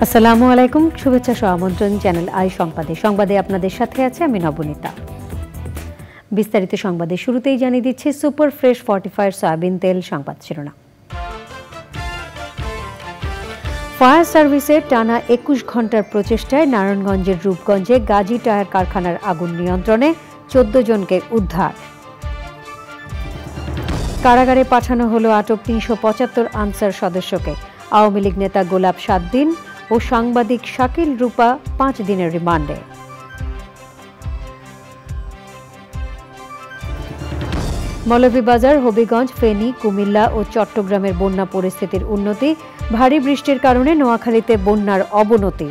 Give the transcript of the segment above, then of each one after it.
আসসালামু আলাইকুম, শুভেচ্ছা সহ আমন্ত্রণ চ্যানেল আই সংবাদে আপনাদের সাথে আছে আমি নবনীতা। বিস্তারিত সংবাদে শুরুতেই জানিয়ে দিচ্ছি সুপার ফ্রেশ ফর্টিফায়ার সয়াবিন তেল সংবাদ শিরোনাম। ফায়ার সার্ভিসের টানা ২১ ঘন্টার প্রচেষ্টায় নারায়ণগঞ্জের রূপগঞ্জে গাজী টায়ার কারখানার আগুন নিয়ন্ত্রণে ১৪ জনকে উদ্ধার। কারাগারে পাঠানো হলো আটক ৩৭৫ আনসার সদস্যকে। আওয়ামী লীগ নেতা গোলাপ ৭ দিন ও সাংবাদিক শাকিল রূপা ৫ দিনের রিমান্ডে। মৌলভীবাজার, হবিগঞ্জ, ফেনী, কুমিল্লা ও চট্টগ্রামের বন্যা পরিস্থিতির উন্নতি। ভারী বৃষ্টির কারণে নোয়াখালীতে বন্যার অবনতি।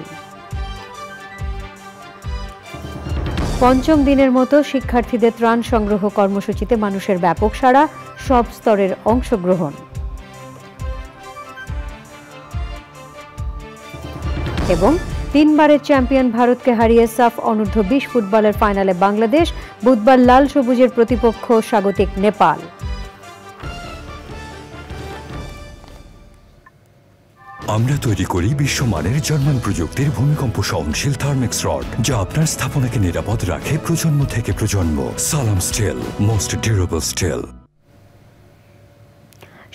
পঞ্চম দিনের মতো শিক্ষার্থীদের ত্রাণ সংগ্রহ কর্মসূচিতে মানুষের ব্যাপক সাড়া, সব স্তরের অংশগ্রহণ। এবং ৩ বারের চ্যাম্পিয়ন ভারতকে হারিয়ে সাফ অনূর্ধ্ব-২০ ফুটবলের ফাইনালে বাংলাদেশ। বুধবার লাল সবুজের প্রতিপক্ষ স্বাগতিক নেপাল। আমরা তৈরি করি বিশ্বমানের জার্মান প্রযুক্তির ভূমিকম্প সহনশীল থার্মেক্স রড, যা আপনার স্থাপনাকে নিরাপদ রাখে প্রজন্ম থেকে প্রজন্ম। সালাম স্টিল, মোস্ট ডিউরেবল স্টিল।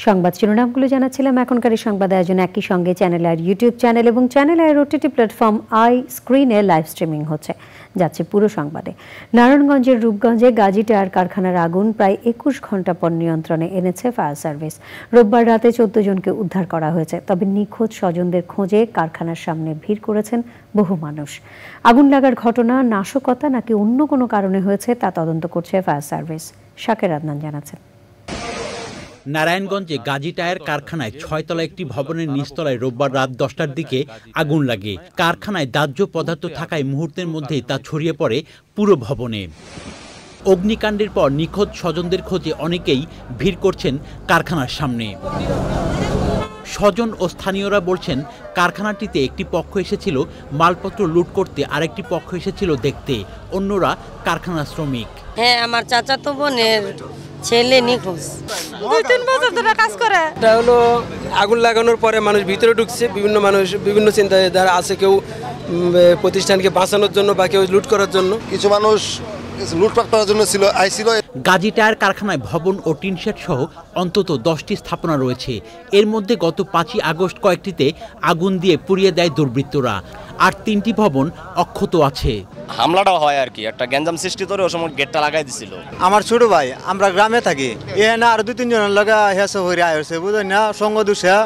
সংবাদ শিরোনামগুলো জানাচ্ছিলাম। এখনকার সংবাদ আয়োজন একই সঙ্গে চ্যানেল আর ইউটিউব চ্যানেল এবং চ্যানেল আর ওটিটি প্ল্যাটফর্ম আই স্ক্রিনে লাইভ স্ট্রিমিং হচ্ছে। যাচ্ছে পুরো সংবাদে। নারায়ণগঞ্জের রূপগঞ্জে গাজী টায়ার কারখানার আগুন প্রায় ২১ ঘন্টা পর নিয়ন্ত্রণে এনেছে ফায়ার সার্ভিস। রোববার রাতে ১৪ জনকে উদ্ধার করা হয়েছে। তবে নিখোঁজ স্বজনদের খোঁজে কারখানার সামনে ভিড় করেছেন বহু মানুষ। আগুন লাগার ঘটনা নাশকতা নাকি অন্য কোনো কারণে হয়েছে তা তদন্ত করছে ফায়ার সার্ভিস। শাকের আদনান জানাচ্ছেন। নারায়ণগঞ্জে গাজী টায়ার কারখানায় ৬তলা একটি ভবনের নিচতলায় রোববার রাত ১০টার দিকে আগুন লাগে। কারখানায় দাহ্য পদার্থ থাকায় মুহূর্তের মধ্যেই তা ছড়িয়ে পড়ে পুরো ভবনে। অগ্নিকাণ্ডের পর নিখোঁজ স্বজনদের খোঁজে অনেকেই ভিড় করছেন কারখানার সামনে। স্বজন ও স্থানীয়রা বলছেন, কারখানাটিতে একটি পক্ষ এসেছিল মালপত্র লুট করতে, আরেকটি পক্ষ এসেছিল দেখতে। অন্যরা কারখানার শ্রমিক। হ্যাঁ, আমার চাচাতো বোনের ছেলে নিখোঁজ, 2-3 বছর ধরে কাজ করে। এটা হলো আগুন লাগানোর পরে মানুষ ভিতরে ঢুকছে, মানুষ বিভিন্ন চিন্তায় যারা আছে, কেউ প্রতিষ্ঠানকে বাঁচানোর জন্য বা কেউ লুট করার জন্য। কিছু মানুষ লুটপাট করার জন্য আইছিল। গাজী টায়ার কারখানায় ভবন ও টিনশেড সহ অন্তত 10টি স্থাপনা রয়েছে। এর মধ্যে গত 5ই আগস্ট কয়েকটিতে আগুন দিয়ে পুড়িয়ে দেয় দুর্বৃত্তরা। আর 3টি ভবন অক্ষত আছে। হামলাটা হয় আর কি, একটা গ্যাঞ্জাম সৃষ্টি করে ওই সময় গেটটা লাগাই দিছিল। আমার ছোট ভাই, আমরা গ্রামে থাকি, এখানে আর 2-3 জনের লাগা হেসে হইরে আইছে, বুঝলেন না? সঙ্গ দোষে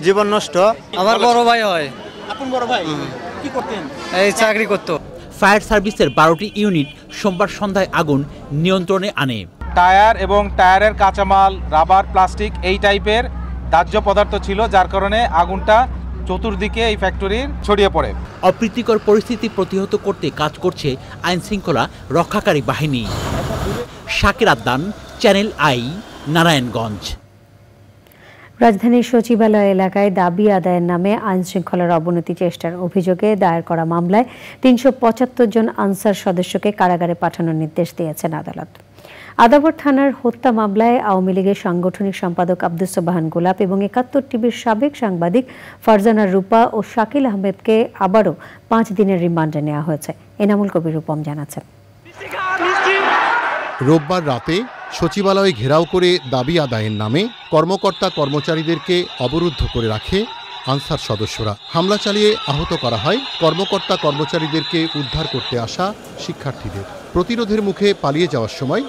জীবন নষ্ট। আমার বড় ভাই হয়। আপন বড় ভাই কি করতেন? এই চাকরি করতো। ফায়ার সার্ভিসের 12টি ইউনিট সোমবার সন্ধ্যায় আগুন নিয়ন্ত্রণে আনে। টায়ার এবং টায়ারের কাঁচামাল, রাবার, প্লাস্টিক এই টাইপের দাহ্য পদার্থ ছিল, যার কারণে আগুনটা চতুর্দিকে এই ফ্যাক্টরির ছড়িয়ে পড়ে। অপ্রীতিকর পরিস্থিতি প্রতিহত করতে কাজ করছে আইন শৃঙ্খলা রক্ষাকারী বাহিনী। Shakir Adnan, channel I, Narayanganj. রাজধানীর সচিবালয় এলাকায় দাবি আদায়ের নামে আইন শৃঙ্খলার অবনতি চেষ্টার অভিযোগে দায়ের করা মামলায় ৩৭৫ জন আনসার সদস্যকে কারাগারে পাঠানোর নির্দেশ দিয়েছেন আদালত। আদাবর থানার হত্যা মামলায় আওয়ামী লীগের সাংগঠনিক সম্পাদক আব্দুস সোবহান গোলাপ এবং ৭১ টিভির সাবেক সাংবাদিক ফারজানা রূপা ও শাকিল আহমেদকে আবারও ৫ দিনের রিমান্ডে নেওয়া হয়েছে। এনামুল কবির রূপম জানাচ্ছেন। রোববার রাতে সচিবালয় ঘেরাও করে দাবি আদায়ের নামে কর্মকর্তা কর্মচারীদেরকে অবরুদ্ধ করে রাখে আনসার সদস্যরা। হামলা চালিয়ে আহত করা হয় কর্মকর্তা কর্মচারীদেরকে উদ্ধার করতে আসা শিক্ষার্থীদের। প্রতিরোধের মুখে পালিয়ে যাওয়ার সময়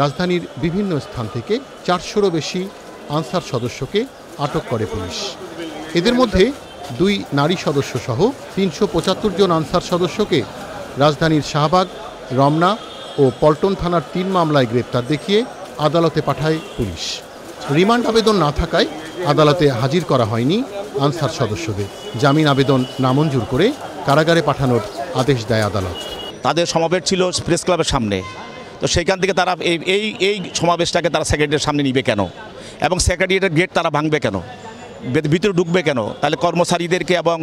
রাজধানীর বিভিন্ন স্থান থেকে ৪০০রও বেশি আনসার সদস্যকে আটক করে পুলিশ। এদের মধ্যে 2 নারী সদস্য সহ ৩৭৫ জন আনসার সদস্যকে রাজধানীর শাহবাগ, রমনা ও পল্টন থানার 3 মামলায় গ্রেপ্তার দেখিয়ে আদালতে পাঠায় পুলিশ। রিমান্ড আবেদন না থাকায় আদালতে হাজির করা হয়নি আনসার সদস্যদের। জামিন আবেদন নামঞ্জুর করে কারাগারে পাঠানোর আদেশ দেয় আদালত। তাদের সমাবেশ ছিল প্রেস ক্লাবের সামনে, তো সেইখান থেকে তারা এই সমাবেশটাকে তারা সেক্রেটারিয়েটের সামনে নিবে কেন, এবং সেক্রেটারিয়েটের গেট তারা ভাঙবে কেন, ভিতরে ঢুকবে কেন, তাহলে কর্মচারীদেরকে এবং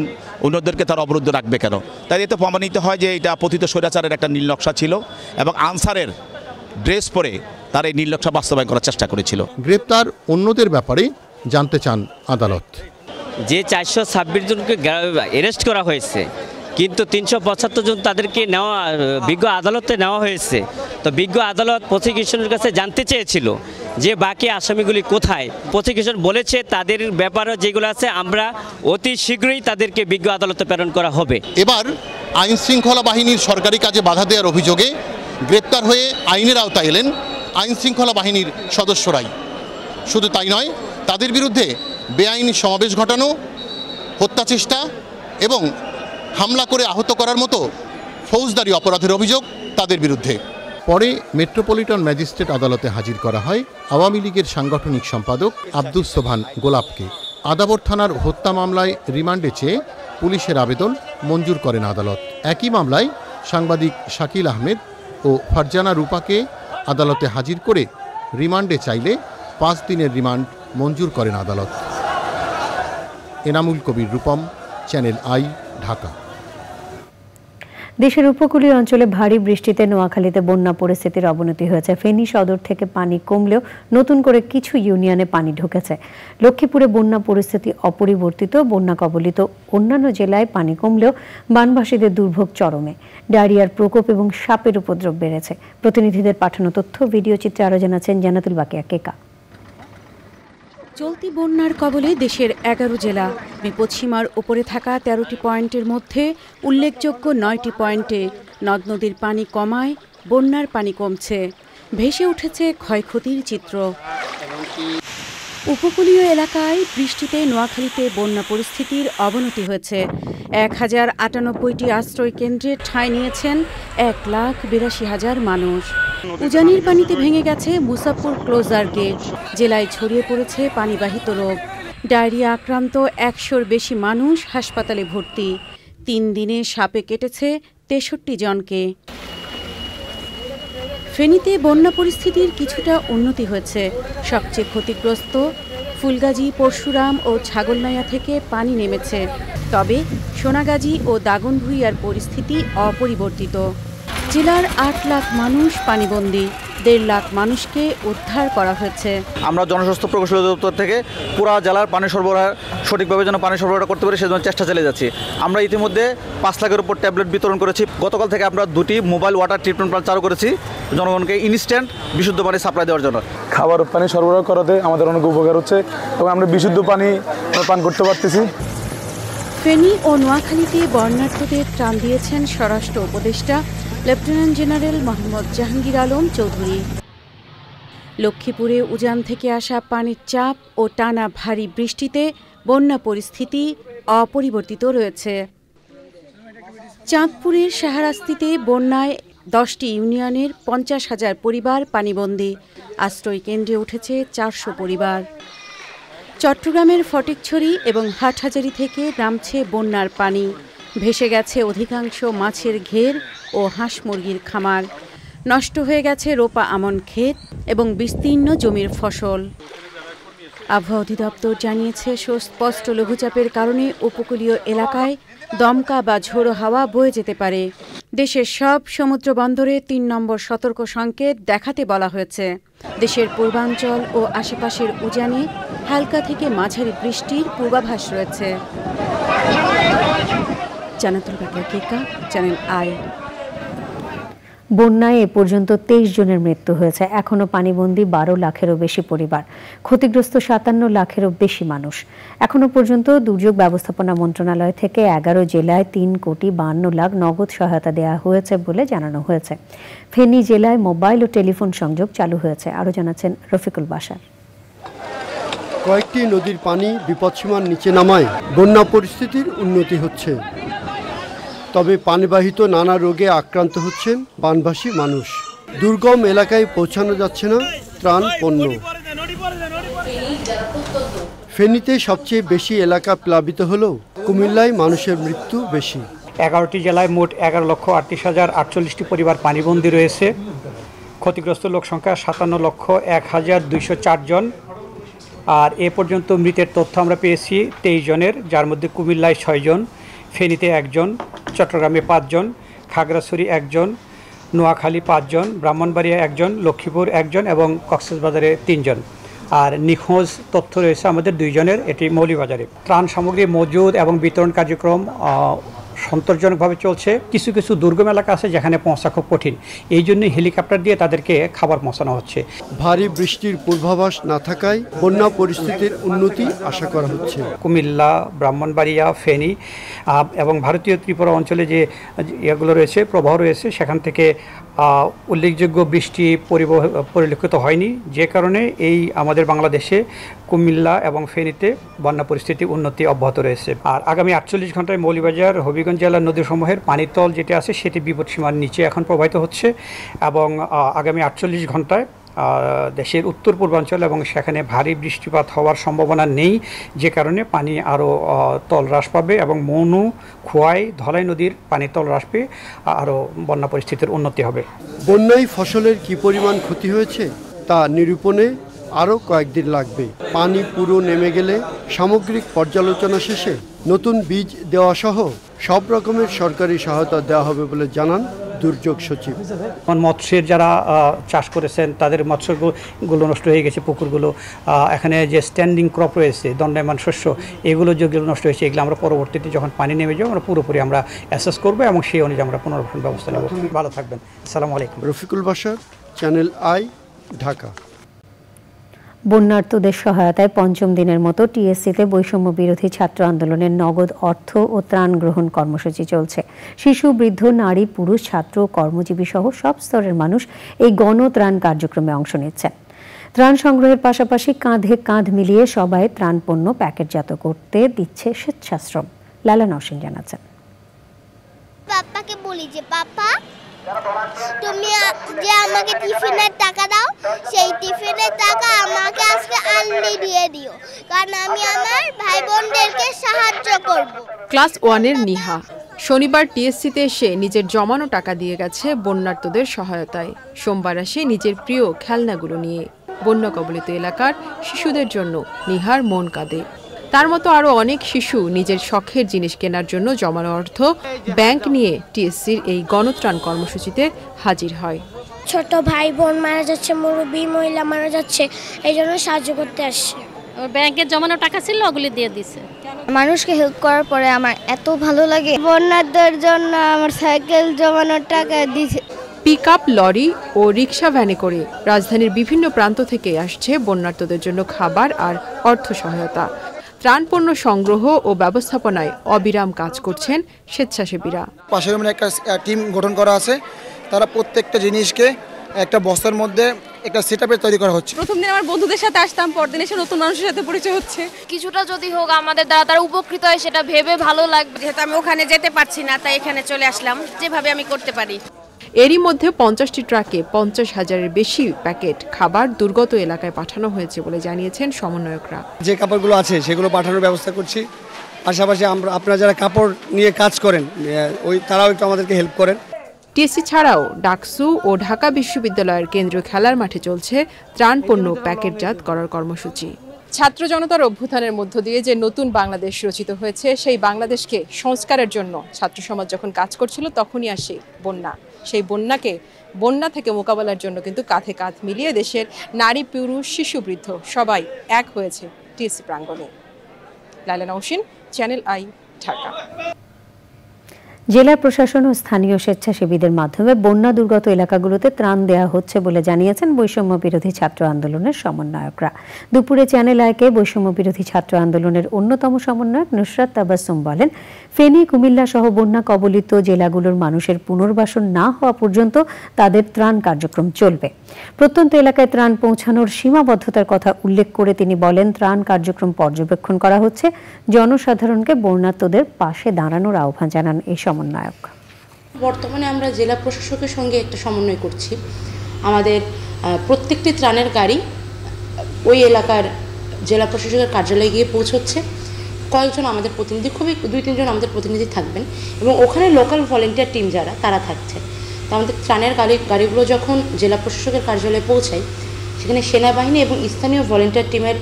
অন্যদেরকে তারা অবরুদ্ধ রাখবে কেন? তাই এতে প্রমাণিত হয় যে এটা পতিত স্বৈরাচারের একটা নীলনকশা ছিল এবং আনসারের ড্রেস পরে তারা এই নীলনকশা বাস্তবায়ন করার চেষ্টা করেছিল। গ্রেপ্তার অন্যদের ব্যাপারে জানতে চান আদালত। যে 426 জনকে অ্যারেস্ট করা হয়েছে, কিন্তু 375 জন তাদেরকে নেওয়া বিজ্ঞ আদালতে নেওয়া হয়েছে। তো বিজ্ঞ আদালত প্রসিকিউশনের কাছে জানতে চেয়েছিল যে বাকি আসামিগুলি কোথায়। প্রসিকিউশন বলেছে তাদের ব্যাপারে যেগুলো আছে আমরা অতি শীঘ্রই তাদেরকে বিজ্ঞ আদালতে প্রেরণ করা হবে। এবার আইন শৃঙ্খলা বাহিনীর সরকারি কাজে বাধা দেওয়ার অভিযোগে গ্রেপ্তার হয়ে আইনের আওতায় এলেন আইন শৃঙ্খলা বাহিনীর সদস্যরাই। শুধু তাই নয়, তাদের বিরুদ্ধে বেআইনি সমাবেশ ঘটানো, হত্যা চেষ্টা এবং হামলা করে আহত করার মতো ফৌজদারি অপরাধের অভিযোগ তাদের বিরুদ্ধে। পরে মেট্রোপলিটন ম্যাজিস্ট্রেট আদালতে হাজির করা হয় আওয়ামী লীগের সাংগঠনিক সম্পাদক আব্দুস সোবহান গোলাপকে। আদাবর থানার হত্যা মামলায় রিমান্ডে চেয়ে পুলিশের আবেদন মঞ্জুর করেন আদালত। একই মামলায় সাংবাদিক শাকিল আহমেদ ও ফারজানা রূপাকে আদালতে হাজির করে রিমান্ডে চাইলে 5 দিনের রিমান্ড মঞ্জুর করেন আদালত। Enamul Kabir Rupam, channel i, Dhaka. দেশের উপকূলীয় অঞ্চলে ভারী বৃষ্টিতে নোয়াখালীতে বন্যা পরিস্থিতির অবনতি হয়েছে। ফেনী সদর থেকে পানি কমলেও নতুন করে কিছু ইউনিয়নে পানি ঢুকেছে। লক্ষ্মীপুরে বন্যা পরিস্থিতি অপরিবর্তিত। বন্যা কবলিত অন্যান্য জেলায় পানি কমলেও বানভাসীদের দুর্ভোগ চরমে। ডায়রিয়ার প্রকোপ এবং সাপের উপদ্রব বেড়েছে। প্রতিনিধিদের পাঠানো তথ্য, ভিডিও চিত্রে আরও জানাচ্ছেন জান্নাতুল বাকিয়া কেকা। চলতি বন্যার কবলে দেশের 11 জেলা। বিপদসীমার উপরে থাকা 13টি পয়েন্টের মধ্যে উল্লেখযোগ্য 9টি পয়েন্টে নদ নদীর পানি কমায় বন্যার পানি কমছে। ভেসে উঠেছে ক্ষয়ক্ষতির চিত্র। উপকূলীয় এলাকায় বৃষ্টিতে নোয়াখালীতে বন্যা পরিস্থিতির অবনতি হয়েছে। 1098টি আশ্রয় কেন্দ্রে ঠাঁই নিয়েছেন 1,82,000 মানুষ। উজানির পানিতে ভেঙে গেছে মুসাফপুর ক্লোজার গেট। জেলায় ছড়িয়ে পড়েছে পানিবাহিত রোগ। ডায়রিয়া আক্রান্ত 100-র বেশি মানুষ হাসপাতালে ভর্তি। 3 দিনে সাপে কেটেছে 63 জনকে। ফেনীতে বন্যা পরিস্থিতির কিছুটা উন্নতি হয়েছে। সবচেয়ে ক্ষতিগ্রস্ত ফুলগাজী, পরশুরাম ও ছাগলনাইয়া থেকে পানি নেমেছে। তবে সোনাগাজী ও দাগনভূঞার পরিস্থিতি অপরিবর্তিত। জেলার 8 লাখ মানুষ পানিবন্দী। 1.5 লাখ মানুষকে উদ্ধার করা হয়েছে। আমরা জনস্বাস্থ্য প্রকৌশল দপ্তর থেকে পুরা জেলার পানি সরবরাহ সঠিকভাবে যেন পানি সরবরাহ করতে পারি সেজন্য চেষ্টা চালিয়ে যাচ্ছি। আমরা ইতিমধ্যে 5 লাখের উপর ট্যাবলেট বিতরণ করেছি। গতকাল থেকে আমরা 2টি মোবাইল ওয়াটার ট্রিটমেন্ট প্ল্যান্ট চালু করেছি জনগণকে ইনস্ট্যান্ট বিশুদ্ধ পানি সাপ্লাই দেওয়ার জন্য। খাবার পানি সরবরাহ করাতে আমাদের অনেক উপকার হচ্ছে এবং আমরা বিশুদ্ধ পানি পান করতে পারতেছি। ফেনী ও নোয়াখালীতে বন্যার্তদের ত্রাণ দিয়েছেন স্বরাষ্ট্র উপদেষ্টা লেফটেন্যান্ট জেনারেল মোহাম্মদ জাহাঙ্গীর আলম চৌধুরী। লক্ষ্মীপুরে উজান থেকে আসা পানির চাপ ও টানা ভারী বৃষ্টিতে বন্যা পরিস্থিতি অপরিবর্তিত রয়েছে। চাঁদপুরের শাহরাস্তিতে বন্যায় 10টি ইউনিয়নের 50,000 পরিবার পানিবন্দী। আশ্রয় কেন্দ্রে উঠেছে 400 পরিবার। চট্টগ্রামের ফটিকছড়ি এবং হাটহাজারী থেকে নামছে বন্যার পানি। ভেসে গেছে অধিকাংশ মাছের ঘের ও হাঁস মুরগির খামার। নষ্ট হয়ে গেছে রোপা আমন ক্ষেত এবং বিস্তীর্ণ জমির ফসল। আবহাওয়া অধিদপ্তর জানিয়েছে, সুস্পষ্ট লঘুচাপের কারণে উপকূলীয় এলাকায় দমকা বা ঝোড়ো হাওয়া বয়ে যেতে পারে। দেশের সব সমুদ্র বন্দরে 3 নম্বর সতর্ক সংকেত দেখাতে বলা হয়েছে। দেশের পূর্বাঞ্চল ও আশেপাশের উজানে হালকা থেকে মাঝারি বৃষ্টির পূর্বাভাস রয়েছে। জান্নাতুল বাকিয়া কেকা, চ্যানেল আই। বন্যায় এ পর্যন্ত 23 জনের মৃত্যু হয়েছে। এখনও পানিবন্দী 12 লাখেরও বেশি পরিবার। ক্ষতিগ্রস্ত 57 লাখেরও বেশি মানুষ। এখনও পর্যন্ত দুর্যোগ ব্যবস্থাপনা মন্ত্রণালয় থেকে 11 জেলায় 3,52 লাখ নগদ সহায়তা দেওয়া হয়েছে বলে জানানো হয়েছে। ফেনী জেলায় মোবাইল ও টেলিফোন সংযোগ চালু হয়েছে। আরও জানাচ্ছেন রফিকুল বাশার। কয়েকটি নদীর পানি বিপদসীমার নিচে নামায় বন্যা পরিস্থিতির উন্নতি হচ্ছে। তবে পানিবাহিত নানা রোগে আক্রান্ত হচ্ছেন বানভাসী মানুষ। দুর্গম এলাকায় পৌঁছানো যাচ্ছে না ত্রাণ পণ্য। ফেনীতে সবচেয়ে বেশি এলাকা প্লাবিত হলেও কুমিল্লায় মানুষের মৃত্যু বেশি। 11টি জেলায় মোট 11,38,048টি পরিবার পানিবন্দী রয়েছে। ক্ষতিগ্রস্ত লোক সংখ্যা 57,01,204 জন। আর এ পর্যন্ত মৃতের তথ্য আমরা পেয়েছি 23 জনের, যার মধ্যে কুমিল্লায় 6 জন, ফেনীতে 1 জন, চট্টগ্রামে 5 জন, খাগড়াছড়ি 1 জন, নোয়াখালী 5 জন, ব্রাহ্মণবাড়িয়া 1 জন, লক্ষ্মীপুর 1 জন এবং কক্সবাজারে 3 জন। আর নিখোঁজ তথ্য রয়েছে আমাদের 2 জনের, এটি মৌলভীবাজারে। ত্রাণ সামগ্রী মজুদ এবং বিতরণ কার্যক্রম সন্তোষজনকভাবে চলছে। কিছু কিছু দুর্গম এলাকা আছে যেখানে পৌঁছা খুব কঠিন, এই জন্য হেলিকপ্টার দিয়ে তাদেরকে খাবার পৌঁছানো হচ্ছে। ভারী বৃষ্টির পূর্বাভাস না থাকায় বন্যা পরিস্থিতির উন্নতি আশা করা হচ্ছে। কুমিল্লা, ব্রাহ্মণবাড়িয়া, ফেনী এবং ভারতীয় ত্রিপুরা অঞ্চলে যে এগুলো রয়েছে, প্রবাহ রয়েছে, সেখান থেকে উল্লেখযোগ্য বৃষ্টি পরিলক্ষিত হয়নি, যে কারণে এই আমাদের বাংলাদেশে কুমিল্লা এবং ফেনীতে বন্যা পরিস্থিতি উন্নতি অব্যাহত রয়েছে। আর আগামী 48 ঘন্টায় মৌলভীবাজার, হবিগঞ্জ জেলার নদীসমূহের পানির তল যেটা আছে সেটি বিপদসীমার নিচে এখন প্রবাহিত হচ্ছে এবং আগামী 48 ঘন্টায় দেশের উত্তর পূর্বাঞ্চল এবং সেখানে ভারী বৃষ্টিপাত হওয়ার সম্ভাবনা নেই, যে কারণে পানি আরও তল হ্রাস পাবে এবং মনু, খোয়াই, ধলাই নদীর পানির তল হ্রাস পেয়ে আরও বন্যা পরিস্থিতির উন্নতি হবে। বন্যায় ফসলের কি পরিমাণ ক্ষতি হয়েছে তা নিরূপণে আরও কয়েকদিন লাগবে। পানি পুরো নেমে গেলে সামগ্রিক পর্যালোচনা শেষে নতুন বীজ দেওয়া সহ সব রকমের সরকারি সহায়তা দেওয়া হবে বলে জানান দুর্যোগ সচিব। মৎস্যের যারা চাষ করেছেন তাদের মৎস্যগুলো নষ্ট হয়ে গেছে, পুকুরগুলো, এখানে যে স্ট্যান্ডিং ক্রপ রয়েছে, দণ্ডায়মান শস্য, এগুলো যেগুলো নষ্ট হয়েছে এগুলো আমরা পরবর্তীতে যখন পানি নেমে যাবো আমরা পুরোপুরি আমরা অ্যাসেস করবো এবং সেই অনুযায়ী আমরা পুনর্বাসন ব্যবস্থা নেব। ভালো থাকবেন। আসসালামু আলাইকুম। Rafiqul Bashar, channel i, Dhaka. বন্যার্তদের সহায়তায় পঞ্চম দিনের মতো টিএসসিতে বৈষম্য বিরোধী ছাত্র আন্দোলনের নগদ অর্থ ও ত্রাণ গ্রহণ কর্মসূচি চলছে। শিশু, বৃদ্ধ, নারী, পুরুষ, ছাত্র, কর্মজীবী সহ সব স্তরের মানুষ এই গণত্রাণ কার্যক্রমে অংশ নিচ্ছেন। ত্রাণ সংগ্রহের পাশাপাশি কাঁধে কাঁধ মিলিয়ে সবাই ত্রাণ পণ্য প্যাকেটজাত করতে দিচ্ছে স্বেচ্ছাশ্রম। লালা নওশিন জানাচ্ছেন। পাপাকে বলি যে পাপা তুমি যে আমাকে টিফিনের টাকা দাও, সেই টিফিনের টাকা আমাকে আজকে আনলি দিয়ে দিও, কারণ আমি আমার ভাই বোনদেরকে সাহায্য করব। ক্লাস 1-এর নিহা শনিবার টিএসসিতে এসে নিজের জমানো টাকা দিয়ে গেছে বন্যার্তদের সহায়তায়। সোমবার আসে নিজের প্রিয় খেলনাগুলো নিয়ে। বন্যা কবলিত এলাকার শিশুদের জন্য নিহার মন কাঁদে। তার মতো আরও অনেক শিশু নিজের শখের জিনিস কেনার জন্য জমানো অর্থ ব্যাংক নিয়ে টিএসসির এই গণত্রাণ কর্মসূচিতে হাজির হয়। ছোট ভাই বোন মারা যাচ্ছে, মুরব্বী মহিলা মারা যাচ্ছে, এই জন্য সাহায্য করতে আসছে। ব্যাংকের জমানো টাকা ছিল, ওগুলি দিয়ে দিছে। মানুষকে হেল্প করার পরে আমার এত ভালো লাগে। বন্যাদের জন্য আমার সাইকেল জমানোর টাকা দিয়েছে। পিকআপ, লরি ও রিক্সা ভ্যানে করে রাজধানীর বিভিন্ন প্রান্ত থেকে আসছে বন্যার্তদের জন্য খাবার আর অর্থ সহায়তা। ত্রাণপণ্য সংগ্রহ ও ব্যবস্থাপনায় অবিরাম কাজ করছেন স্বেচ্ছাসেবীরা। পাশের একটা টিম গঠন করা আছে, তারা প্রত্যেকটা জিনিসকে একটা বস্তার মধ্যে একটা সেটআপে তৈরি করা হচ্ছে। প্রথম দিন আমার বন্ধুদের সাথে আসতাম, পরদিন এসে নতুন মানুষের সাথে পরিচয় হচ্ছে। কিছুটা যদি হোক আমাদের দ্বারা তারা উপকৃত হয় সেটা ভেবে ভালো লাগবে। যেহেতু আমি ওখানে যেতে পারছি না, তাই এখানে চলে আসলাম, যেভাবে আমি করতে পারি। এরই মধ্যে 50টি ট্রাকে 50,000-এর বেশি প্যাকেট খাবার দুর্গত এলাকায় পাঠানো হয়েছে বলে জানিয়েছেন সমন্বয়করা। যে কাপড়গুলো আছে সেগুলো পাঠানোর ব্যবস্থা করছি। পাশাপাশি আপনারা যারা কাপড় নিয়ে কাজ করেন তারাও একটু আমাদেরকে হেল্প করেন। টিএসসি ছাড়াও ডাকসু ও ঢাকা বিশ্ববিদ্যালয়ের কেন্দ্রীয় খেলার মাঠে চলছে ত্রাণপণ্য প্যাকেটজাত করার কর্মসূচি। ছাত্র জনতার অভ্যুত্থানের মধ্য দিয়ে যে নতুন বাংলাদেশ রচিত হয়েছে, সেই বাংলাদেশকে সংস্কারের জন্য ছাত্র সমাজ যখন কাজ করছিল তখনই আসে বন্যা। সেই বন্যা থেকে মোকাবেলার জন্য কিন্তু কাঁধে কাঁধ মিলিয়ে দেশের নারী, পুরুষ, শিশু, বৃদ্ধ সবাই এক হয়েছে টিএসসি প্রাঙ্গণে। লাইলা নওশিন, চ্যানেল আই, ঢাকা। জেলা প্রশাসন ও স্থানীয় স্বেচ্ছাসেবীদের মাধ্যমে বন্যা দুর্গত এলাকাগুলোতে ত্রাণ দেওয়া হচ্ছে বলে জানিয়েছেন বৈষম্য বিরোধী ছাত্র আন্দোলনের সমন্বয়করা। দুপুরে চ্যানেল আইকে বৈষম্য বিরোধী ছাত্র আন্দোলনের অন্যতম সমন্বয়ক নুসরাত তাবাসসুম বলেন, ফেনী, কুমিল্লা সহ বন্যা কবলিত জেলাগুলোর মানুষের পুনর্বাসন না হওয়া পর্যন্ত তাদের ত্রাণ কার্যক্রম চলবে। প্রত্যন্ত এলাকায় ত্রাণ পৌঁছানোর সীমাবদ্ধতার কথা উল্লেখ করে তিনি বলেন, ত্রাণ কার্যক্রম পর্যবেক্ষণ করা হচ্ছে। জনসাধারণকে বন্যার্তদের পাশে দাঁড়ানোর আহ্বান জানান এই সমন্বয়ক। বর্তমানে আমরা জেলা প্রশাসকের সঙ্গে একটা সমন্বয় করছি। আমাদের প্রত্যেকটি ত্রাণের গাড়ি ওই এলাকার জেলা প্রশাসকের কার্যালয়ে গিয়ে পৌঁছচ্ছে। কয়েকজন আমাদের প্রতিনিধি, খুবই 2-3 জন আমাদের প্রতিনিধি থাকবেন এবং ওখানে লোকাল ভলেন্টিয়ার টিম যারা তারা থাকছে। তো আমাদের ত্রাণের গাড়িগুলো যখন জেলা প্রশাসকের কার্যালয়ে পৌঁছায়, সেখানে সেনাবাহিনী এবং স্থানীয় ভলেন্টিয়ার টিমের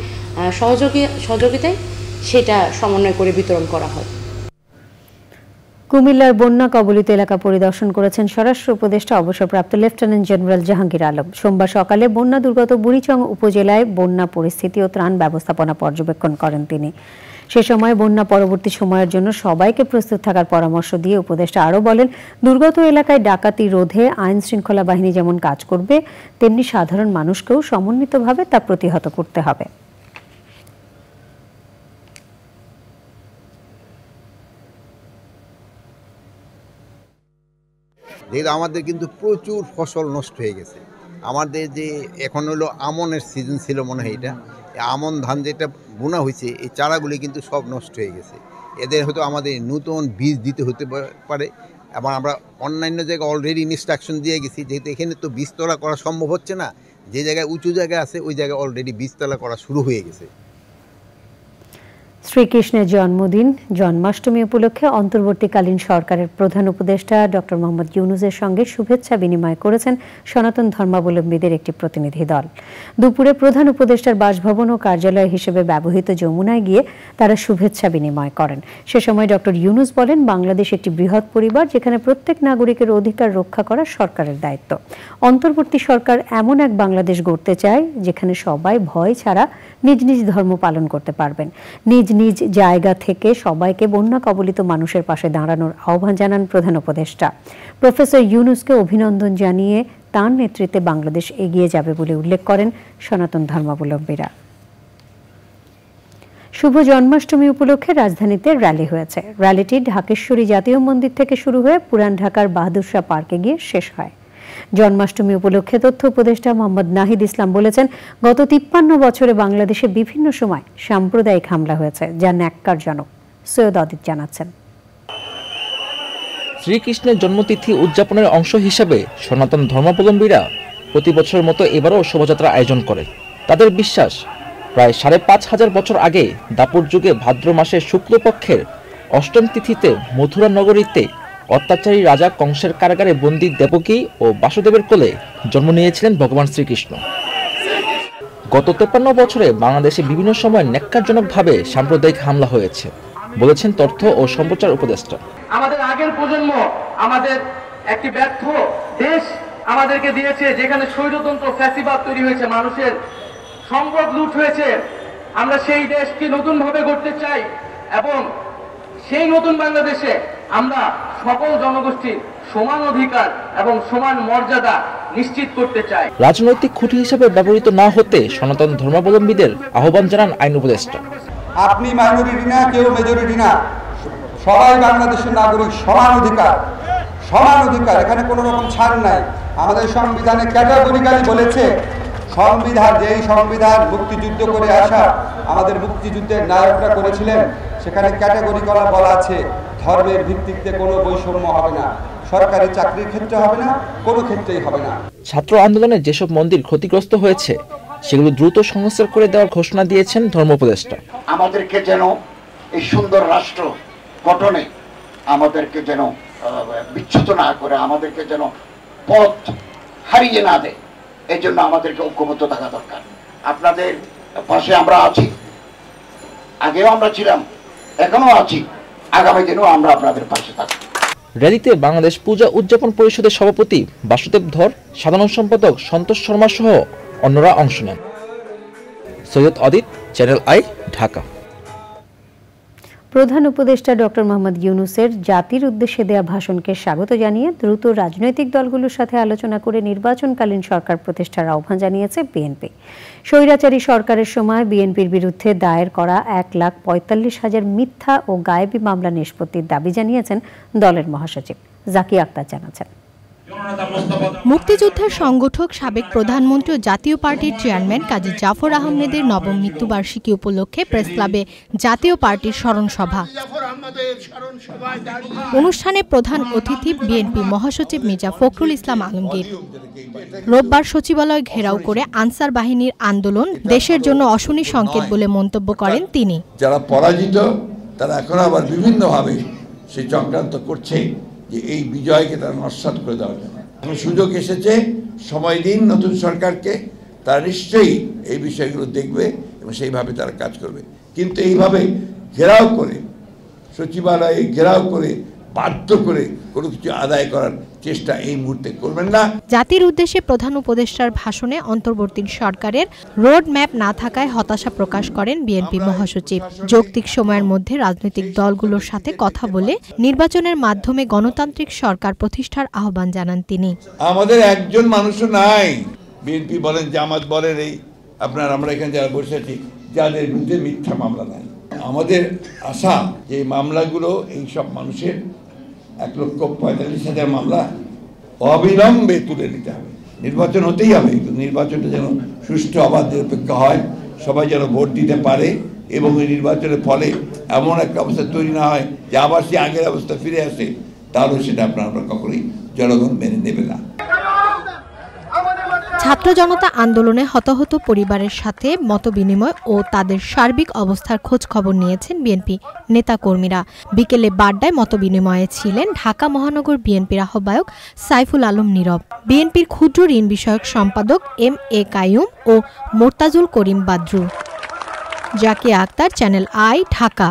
সহযোগিতায় সেটা সমন্বয় করে বিতরণ করা হয়। কুমিল্লার বন্যা কবলিত এলাকা পরিদর্শন করেছেন স্বরাষ্ট্র উপদেষ্টা অবসরপ্রাপ্ত লেফটেন্যান্ট জেনারেল জাহাঙ্গীর আলম। সোমবার সকালে বন্যা দুর্গত বুড়িচং উপজেলায় বন্যা পরিস্থিতি ও ত্রাণ ব্যবস্থাপনা পর্যবেক্ষণ করেন তিনি। সে সময় বন্যা পরবর্তী সময়ের জন্য সবাইকে প্রস্তুত থাকার পরামর্শ দিয়ে উপদেষ্টা আরও বলেন, দুর্গত এলাকায় ডাকাতি রোধে আইন শৃঙ্খলা বাহিনী যেমন কাজ করবে, তেমনি সাধারণ মানুষকেও সমন্বিতভাবে তা প্রতিহত করতে হবে। যেহেতু আমাদের কিন্তু প্রচুর ফসল নষ্ট হয়ে গেছে। আমাদের যে এখন হলো আমনের সিজন ছিল মনে হয়, এটা আমন ধান যেটা বোনা হয়েছে এই চারাগুলি কিন্তু সব নষ্ট হয়ে গেছে। এদের হয়তো আমাদের নতুন বীজ দিতে হতে পারে। এবং আমরা অন্যান্য জায়গায় অলরেডি ইনস্ট্রাকশন দিয়ে গেছি, যেহেতু এখানে তো বীজতলা করা সম্ভব হচ্ছে না। যে জায়গায় উঁচু জায়গা আছে ওই জায়গায় অলরেডি বীজতলা করা শুরু হয়ে গেছে। শ্রীকৃষ্ণের জন্মদিন জন্মাষ্টমী উপলক্ষে অন্তর্বর্তীকালীন সরকারের প্রধান উপদেষ্টা ডক্টর মোহাম্মদ ইউনূসের সঙ্গে শুভেচ্ছা বিনিময় করেছেন সনাতন ধর্মাবলম্বীদের একটি প্রতিনিধি দল। দুপুরে প্রধান উপদেষ্টার বাসভবন ও কার্যালয় হিসেবে ব্যবহৃত যমুনায় গিয়ে তারা শুভেচ্ছা বিনিময় করেন। সে সময় ডক্টর ইউনূস বলেন, বাংলাদেশ একটি বৃহৎ পরিবার, যেখানে প্রত্যেক নাগরিকের অধিকার রক্ষা করা সরকারের দায়িত্ব। অন্তর্বর্তী সরকার এমন এক বাংলাদেশ গড়তে চায় যেখানে সবাই ভয় ছাড়া নিজ নিজ ধর্ম পালন করতে পারবেন। নিজ নিজ জায়গা থেকে সবাইকে বন্যা কবলিত মানুষের পাশে দাঁড়ানোর আহ্বান জানান প্রধান উপদেষ্টা। প্রফেসর ইউনূসকে অভিনন্দন জানিয়ে তাঁর নেতৃত্বে বাংলাদেশ এগিয়ে যাবে বলে উল্লেখ করেন সনাতন ধর্মাবলম্বীরা। শুভ জন্মাষ্টমী উপলক্ষে রাজধানীতে র্যালি হয়েছে। র্যালিটি ঢাকেশ্বরী জাতীয় মন্দির থেকে শুরু হয়ে পুরান ঢাকার বাহাদুর শাহ পার্কে গিয়ে শেষ হয়। জন্মাষ্টমী উপলক্ষে তথ্য উপদেষ্টা মোহাম্মদ নাহিদ ইসলাম বলেছেন, গত 53 বছরে বাংলাদেশে বিভিন্ন সময় সাম্প্রদায়িক হামলা হয়েছে, যা ন্যাক্কারজনক। সৈয়দ অদিত জানাচ্ছেন। শ্রীকৃষ্ণের জন্মতিথি উদযাপনের অংশ হিসেবে সনাতন ধর্মাবলম্বীরা প্রতি বছরের মতো এবারও শোভাযাত্রা আয়োজন করে। তাদের বিশ্বাস, প্রায় 5,500 বছর আগে দাপর যুগে ভাদ্র মাসের শুক্লপক্ষের অষ্টম তিথিতে মথুরা নগরীতে অত্যাচারী রাজা কংসের কারাগারে বন্দী দেবকী ও বাসুদেবের কোলে জন্ম নিয়েছিলেন ভগবান শ্রীকৃষ্ণ। গত 53 বছরে বাংলাদেশে বিভিন্ন সময় ন্যাক্কারজনকভাবে সাম্প্রদায়িক হামলা হয়েছে বলেছেন তথ্য ও সম্প্রচার উপদেষ্টা। আমাদের আগের প্রজন্ম আমাদের একটি ব্যর্থ দেশ আমাদেরকে দিয়েছে, যেখানে স্বৈরতন্ত্র ফ্যাসিবাদ তৈরি হয়েছে, মানুষের সম্পদ লুট হয়েছে। আমরা সেই দেশকে নতুনভাবে গড়তে চাই এবং সেই নতুন বাংলাদেশে আমরা সকল জনগোষ্ঠীর সমান অধিকার এবং সমান মর্যাদা নিশ্চিত করতে চাই। রাজনৈতিক খুঁটি হিসেবে ব্যবহৃত না হতে সনাতন ধর্মাবলম্বীদের আহ্বান জানান আইন উপদেষ্টা। আপনি মাইনরিটি না, কেউ মেজরিটি না, সবাই বাংলাদেশের নাগরিক, সমান অধিকার, সমান অধিকার, এখানে কোনো রকম ছাড় নাই। আমাদের সংবিধানে ক্যাটাগরিক্যালি বলেছে, সংবিধান, যেই সংবিধান মুক্তিযুদ্ধ করে আসা আমাদের মুক্তিযুদ্ধের নায়করা করেছিলেন, সেখানে ক্যাটাগরিক্যালি বলা আছে ধর্মের ভিত্তিতে কোনো বৈষম্য হবে না, সরকারি চাকরির ক্ষেত্রে হবে না, কোনো ক্ষেত্রেই হবে না। ছাত্র আন্দোলনে যেসব মন্দির ক্ষতিগ্রস্ত হয়েছে সেগুলো দ্রুত সংস্কার করে দেওয়ার ঘোষণা দিয়েছেন ধর্ম উপদেষ্টা। আমাদেরকে যেন এই সুন্দর রাষ্ট্র গঠনে আমাদেরকে যেন বিচ্যুত না করে, আমাদেরকে যেন পথ হারিয়ে না দেয়, এই জন্য আমাদেরকে ঐক্যবদ্ধ থাকা দরকার। আপনাদের পাশে আমরা আছি, আগেও আমরা ছিলাম, এখনো আছি, আগামী দিনেও আমরা আপনাদের পাশে থাকব। র্যালিতে বাংলাদেশ পূজা উদযাপন পরিষদের সভাপতি বাসুদেব ধর, সাধারণ সম্পাদক সন্তোষ শর্মা সহ অন্যরা অংশ নেন। সৈয়দ অদিত, চ্যানেল আই, ঢাকা। প্রধান উপদেষ্টা ডক্টর মোহাম্মদ ইউনূসের জাতির উদ্দেশ্যে দেয়া ভাষণকে স্বাগত জানিয়ে দ্রুত রাজনৈতিক দলগুলোর সাথে আলোচনা করে নির্বাচনকালীন সরকার প্রতিষ্ঠার আহ্বান জানিয়েছে বিএনপি। স্বৈরাচারী সরকারের সময় বিএনপির বিরুদ্ধে দায়ের করা 1,45,000 মিথ্যা ও গায়েবী মামলা নিষ্পত্তির দাবি জানিয়েছেন দলের মহাসচিব। জাকি আক্তার জানাচ্ছেন। মুক্তিযুদ্ধের সংগঠক সাবেক প্রধানমন্ত্রী ও জাতীয় পার্টির চেয়ারম্যান কাজী জাফর আহমেদের নবম মৃত্যুবার্ষিকী উপলক্ষে প্রেস ক্লাবে জাতীয় পার্টির স্মরণ সভা। অনুষ্ঠানে প্রধান অতিথি বিএনপি মহাসচিব মির্জা ফখরুল ইসলাম আলমগীর। রোববার সচিবালয় ঘেরাও করে আনসার বাহিনীর আন্দোলন দেশের জন্য অশনি সংকেত বলে মন্তব্য করেন তিনি। যারা পরাজিত তারা এখন আবার বিভিন্নভাবে সেই চক্রান্ত করছে যে এই বিজয়কে তারা নস্যাৎ করে দেওয়ার জন্য। এখন সুযোগ এসেছে, সময় দিন নতুন সরকারকে, তারা নিশ্চয়ই এই বিষয়গুলো দেখবে এবং সেইভাবে তারা কাজ করবে। কিন্তু এইভাবে ঘেরাও করে, সচিবালয়ে ঘেরাও করে বাধ্য করে কোনো কিছু আদায় করার চেষ্টা এই মুহূর্তে করবেন না। জাতির উদ্দেশ্যে প্রধান উপদেষ্টার ভাষণে অন্তর্বর্তী সরকারের রোড ম্যাপ না থাকায় হতাশা প্রকাশ করেন বিএনপি মহাসচিব। যৌক্তিক সময়ের মধ্যে রাজনৈতিক দলগুলোর সাথে কথা বলে নির্বাচনের মাধ্যমে গণতান্ত্রিক সরকার প্রতিষ্ঠার আহ্বান জানান তিনি। আমাদের একজন মানুষও নাই, বিএনপি বলেন, জামাত বলেন, এই আপনার আমরা এখানে যারা বসে আছি যাদের বিরুদ্ধে মিথ্যা মামলা নাই। আমাদের আশা যে এই মামলাগুলো এই সব মানুষের 1,45,000 মামলা অবিলম্বে তুলে নিতে হবে। নির্বাচন হতেই হবে, নির্বাচনটা যেন সুষ্ঠু অবাধ নিরপেক্ষ হয়, সবাই যেন ভোট দিতে পারে এবং এই নির্বাচনের ফলে এমন একটা অবস্থা তৈরি না হয় যে আবার সে আগের অবস্থা ফিরে আসে, তাহলে সেটা আমরা কখনোই জনগণ মেনে নেবে না। ছাত্র জনতা আন্দোলনে হতাহত পরিবারের সাথে মতবিনিময় ও তাদের সার্বিক অবস্থার খোঁজ খবর নিয়েছেন বিএনপি নেতাকর্মীরা। বিকেলে বাড্ডায় মতবিনিময়ে ছিলেন ঢাকা মহানগর বিএনপির আহ্বায়ক সাইফুল আলম নীরব, বিএনপির ক্ষুদ্র ঋণ বিষয়ক সম্পাদক MA কাইয়ুম ও মোর্তাজুল করিম বাদরু। Zakia Akter, channel i, Dhaka.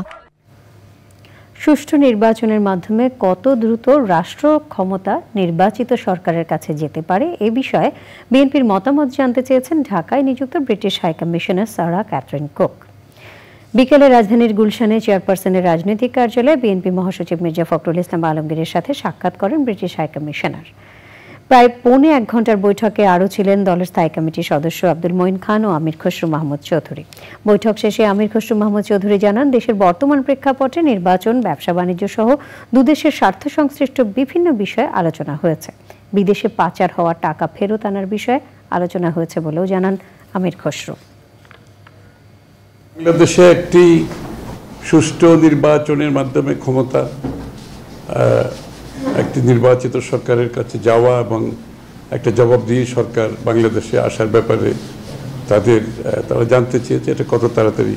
সুষ্ঠু নির্বাচনের মাধ্যমে কত দ্রুত রাষ্ট্র ক্ষমতা নির্বাচিত সরকারের কাছে যেতে পারে এ বিষয়ে বিএনপির মতামত জানতে চেয়েছেন ঢাকায় নিযুক্ত ব্রিটিশ হাইকমিশনার সারা ক্যাথরিন কুক। বিকেলে রাজধানীর গুলশানে চেয়ারপারসনের রাজনৈতিক কার্যালয়ে বিএনপি মহাসচিব মির্জা ফখরুল ইসলাম আলমগীরের সাথে সাক্ষাৎ করেন ব্রিটিশ হাইকমিশনার। প্রায় 1.25 ঘন্টার বৈঠকে আরও ছিলেন দলের স্থায়ী কমিটির সদস্য আব্দুল মঈন খান ও আমির খসরু মাহমুদ চৌধুরী। বৈঠক শেষে আমির খসরু মাহমুদ চৌধুরী জানান, দেশের বর্তমান প্রেক্ষাপটে নির্বাচন, ব্যবসা বাণিজ্য সহ দুদেশের স্বার্থ সংশ্লিষ্ট বিভিন্ন বিষয়ে আলোচনা হয়েছে। বিদেশে পাচার হওয়া টাকা ফেরত আনার বিষয়ে আলোচনা হয়েছে বলেও জানান আমির খসরু। বাংলাদেশে একটি সুষ্ঠু নির্বাচনের মাধ্যমে ক্ষমতা একটি নির্বাচিত সরকারের কাছে যাওয়া এবং একটা জবাবদিহি সরকার বাংলাদেশে আসার ব্যাপারে তারা জানতে চেয়েছে এটা কত তাড়াতাড়ি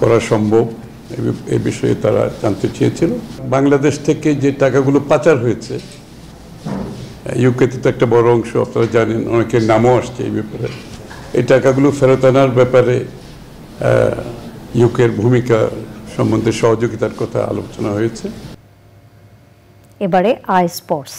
করা সম্ভব এই বিষয়ে তারা জানতে চেয়েছিল। বাংলাদেশ থেকে যে টাকাগুলো পাচার হয়েছে, ইউকেতে তো একটা বড় অংশ আপনারা জানেন, অনেকের নামও আসছে এই ব্যাপারে, এই টাকাগুলো ফেরত আনার ব্যাপারে ইউকের ভূমিকা সম্বন্ধে সহযোগিতার কথা আলোচনা হয়েছে। এবারে আই স্পোর্টস।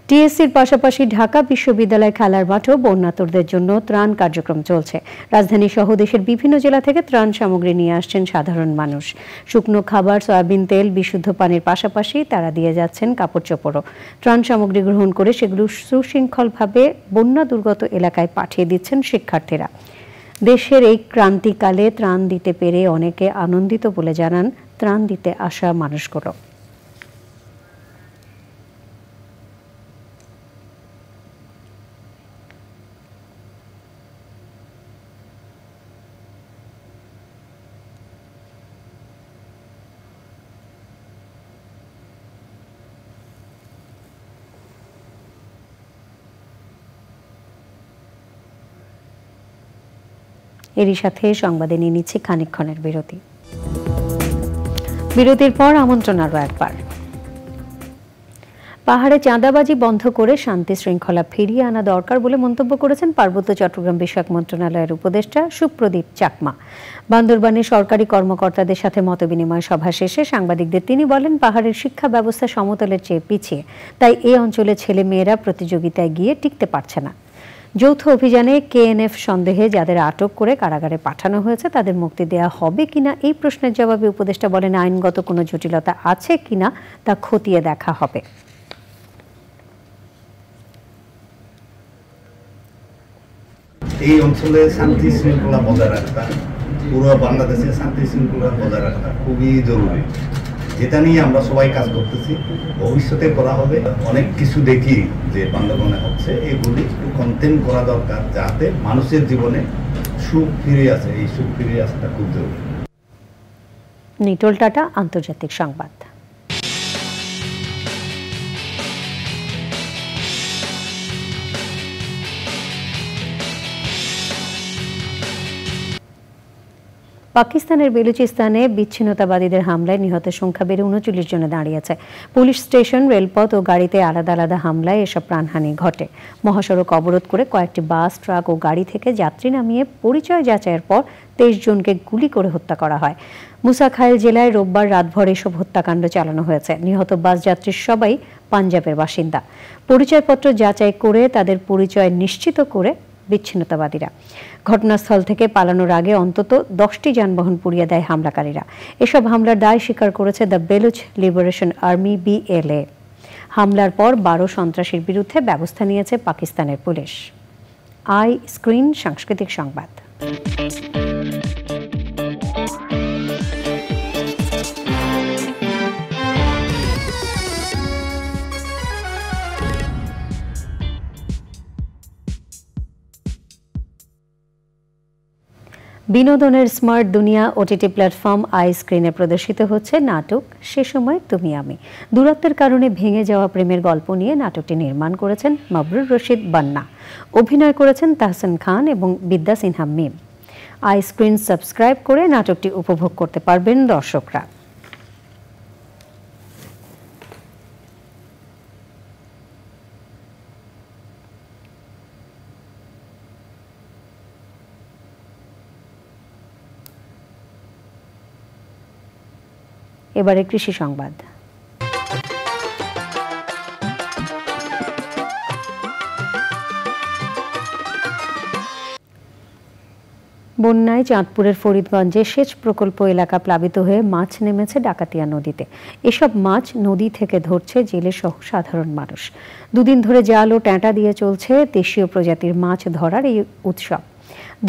টিএসসির পাশাপাশি ঢাকা বিশ্ববিদ্যালয় খেলার মাঠেও বন্যাতুরদের জন্য ত্রাণ কার্যক্রম চলছে। রাজধানী সহ দেশের বিভিন্ন জেলা থেকে ত্রাণ সামগ্রী নিয়ে আসছেন সাধারণ মানুষ। শুকনো খাবার, সয়াবিন তেল, বিশুদ্ধ পানির পাশাপাশি তারা দিয়ে যাচ্ছেন কাপড় চোপড়ও। ত্রাণ সামগ্রী গ্রহণ করে সেগুলো সুশৃঙ্খলভাবে বন্যা দুর্গত এলাকায় পাঠিয়ে দিচ্ছেন শিক্ষার্থীরা। দেশের এই ক্রান্তিকালে ত্রাণ দিতে পেরে অনেকে আনন্দিত বলে জানান ত্রাণ দিতে আসা মানুষগুলো। এরই সাথে সংবাদে নিয়ে নিচ্ছি খানিকক্ষণের বিরতি। বিরতির পর আমন্ত্রণ আরও একবার। পাহাড়ে চাঁদাবাজি বন্ধ করে শান্তি শৃঙ্খলা ফিরিয়ে আনা দরকার বলে মন্তব্য করেছেন পার্বত্য চট্টগ্রাম বিষয়ক মন্ত্রণালয়ের উপদেষ্টা সুপ্রদীপ চাকমা। বান্দরবানে সরকারি কর্মকর্তাদের সাথে মতবিনিময় সভা শেষে সাংবাদিকদের তিনি বলেন, পাহাড়ের শিক্ষা ব্যবস্থা সমতলের চেয়ে পিছিয়ে, তাই এই অঞ্চলে ছেলে মেয়েরা প্রতিযোগিতায় গিয়ে টিকতে পারছে না। যৌথ অভিযানে KNF সন্দেহে যাদের আটক করে কারাগারে পাঠানো হয়েছে তাদের মুক্তি দেওয়া হবে কিনা এই প্রশ্নের জবাবে উপদেষ্টা বলেন, আইনগত কোনো জটিলতা আছে কিনা তা খতিয়ে দেখা হবে। এই অঞ্চলে শান্তি শৃঙ্খলা বজায় রাখা, পুরো বাংলাদেশে শান্তি শৃঙ্খলা বজায় রাখা খুবই জরুরি, যেটা নিয়ে আমরা সবাই কাজ করতেছি, ভবিষ্যতে করা হবে। অনেক কিছু দেখি যে বান্দরবনে হচ্ছে, এগুলি একটু কন্টেন করা দরকার যাতে মানুষের জীবনে সুখ ফিরে আসে। এই সুখ ফিরে আসাটা খুব জরুরি। নিটোল টাটা, আন্তর্জাতিক সংবাদ। পাকিস্তানের বেলুচিস্তানে বিচ্ছিন্নতাবাদীদের হামলায় নিহতের সংখ্যা বেড়ে ৩৯ জনে দাঁড়িয়েছে। পুলিশ স্টেশন, রেলপথ ও গাড়িতে আলাদা আলাদা হামলায় এসব প্রাণহানি ঘটে। মহাসড়ক অবরোধ করে কয়েকটি বাস, ট্রাক ও গাড়ি থেকে যাত্রী নামিয়ে পরিচয় যাচাইয়ের পর ২৩ জনকে গুলি করে হত্যা করা হয়। মুসাখাইল জেলায় রোববার রাতভর এসব হত্যাকাণ্ড চালানো হয়েছে। নিহত বাস যাত্রীর সবাই পাঞ্জাবের বাসিন্দা। পরিচয়পত্র যাচাই করে তাদের পরিচয় নিশ্চিত করে বিচ্ছিন্নতাবাদীরা ঘটনাস্থল থেকে পালানোর আগে অন্তত 10টি যানবাহন পুড়িয়ে দেয় হামলাকারীরা। এসব হামলার দায় স্বীকার করেছে the Baloch liberation army BLA। হামলার পর 12 সন্ত্রাসীর বিরুদ্ধে ব্যবস্থা নিয়েছে পাকিস্তানের পুলিশ। আই স্ক্রিন সাংস্কৃতিক সংবাদ। বিনোদনের স্মার্ট দুনিয়া OTT প্ল্যাটফর্ম আই স্ক্রিনে প্রদর্শিত হচ্ছে নাটক সে সময় তুমি আমি। দূরত্বের কারণে ভেঙে যাওয়া প্রেমের গল্প নিয়ে নাটকটি নির্মাণ করেছেন মাবরুর রশিদ বান্না। অভিনয় করেছেন তাহসান খান এবং বিদ্যা Sinha Mim. I screen subscribe করে নাটকটি উপভোগ করতে পারবেন দর্শকরা। এবারে কৃষি সংবাদ। বন্যায় চাঁদপুরের ফরিদগঞ্জে সেচ প্রকল্প এলাকা প্লাবিত হয়ে মাছ নেমেছে ডাকাতিয়া নদীতে। এসব মাছ নদী থেকে ধরছে জেলে সহ সাধারণ মানুষ। দুদিন ধরে জাল ও ট্যাঁটা দিয়ে চলছে দেশীয় প্রজাতির মাছ ধরার এই উৎসব।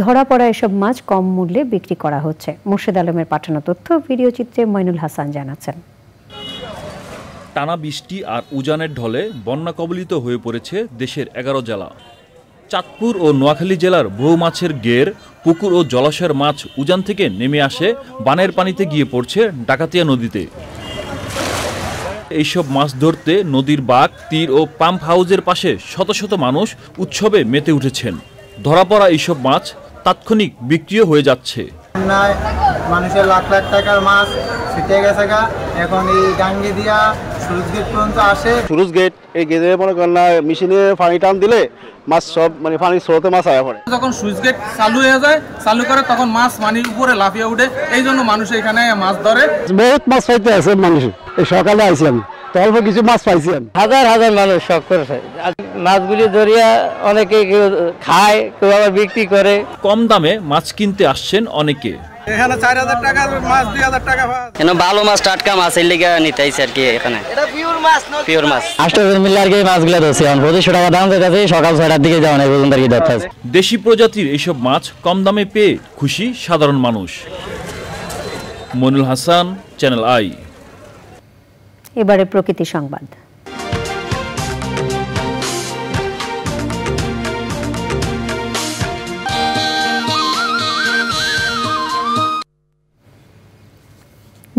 ধরা পড়া এসব মাছ কম মূল্যে বিক্রি করা হচ্ছে। মোর্শেদ আলমের পাঠানো তথ্য, ভিডিও চিত্রে মইনুল হাসান জানাচ্ছেন। টানা বৃষ্টি আর উজানের ঢলে বন্যা কবলিত হয়ে পড়েছে দেশের 11 জেলা। চাঁদপুর ও নোয়াখালী জেলার বহু মাছের গের, পুকুর ও জলাশয়ের মাছ উজান থেকে নেমে আসে বানের পানিতে গিয়ে পড়ছে ডাকাতিয়া নদীতে। এইসব মাছ ধরতে নদীর বাঁক, তীর ও পাম্প হাউসের পাশে শত শত মানুষ উৎসবে মেতে উঠেছেন। ধরা পড়া এইসব মাছ তাৎক্ষণিক বিক্রিও হয়ে যাচ্ছে। মানুষের লাখ লাখ টাকার মাছ ছিটে গেছে গা, এখন এই গাঙ্গি দিয়া সুরুজ গেট পর্যন্ত আসে। সুরুজ গেট এই গেটে মনে করেন না মেশিনে পানি টান দিলে মাছ সব মানে পানির স্রোতে মাছ আয়া পড়ে। যখন সুইচ গেট চালু হয়ে যায়, চালু করে তখন মাছ পানির উপরে লাফিয়ে উঠে, এই জন্য মানুষ এখানে মাছ ধরে। বহুত মাছ পাইতে আছে মানুষ। এই সকালে আইছি আমি, অল্প কিছু মাছ পাইছি আমি। হাজার হাজার মানুষ শখ করেছে মাছগুলি ধরিয়া, অনেকে কেউ খায়, কেউ আবার বিক্রি করে। কম দামে মাছ কিনতে আসছেন অনেকে। এখানে 4000 টাকা মাছ, 2000 টাকা মাছ। এখানে ভালো মাছ, টাটকা মাছ এর লেগে নিতেইছে আর কি। এখানে এটা পিওর মাছ, পিওর মাছ। 800 মিলি আর কি মাছগুলো ধরছে। 200 টাকা দাম দিতেছে, সকাল 6টার দিকে যাওয়া নাই পর্যন্ত আর কি ধরতেছে। দেশি প্রজাতির এইসব মাছ কম দামে পেয়ে খুশি সাধারণ মানুষ। Mainul Hasan, channel i. এবারে প্রকৃতি সংবাদ।